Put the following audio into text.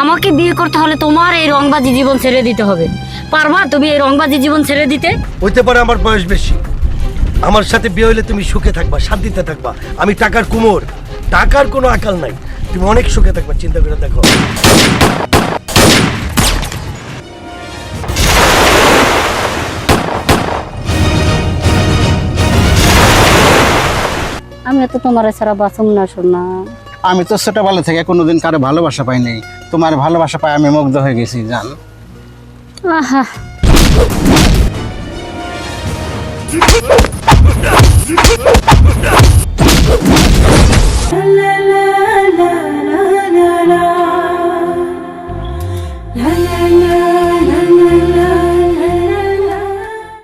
আমাকে বিয়ে করতে হলে তোমার এই রংবাজি জীবন ছেড়ে দিতে হবে। পারবা তুমি এই রংবাজি জীবন ছেড়ে দিতে? হইতে পারে আমার বয়স বেশি, আমার সাথে বিয়ে হইলে তুমি সুখে থাকবা, শান্তিতে থাকবা। আমি টাকার কুমোর, টাকার কোনো আকাল নাই। তুমি অনেক সুখে থাকবা, চিন্তা করে দেখো। আমি তো তোমার ছাড়া বাঁচুম না সোনা। আমি তো ছোটবেলা থেকে কোনোদিন কারো ভালোবাসা পাইনি, তোমার ভালোবাসা পাই আমি মুগ্ধ হয়ে গেছি জান। আহা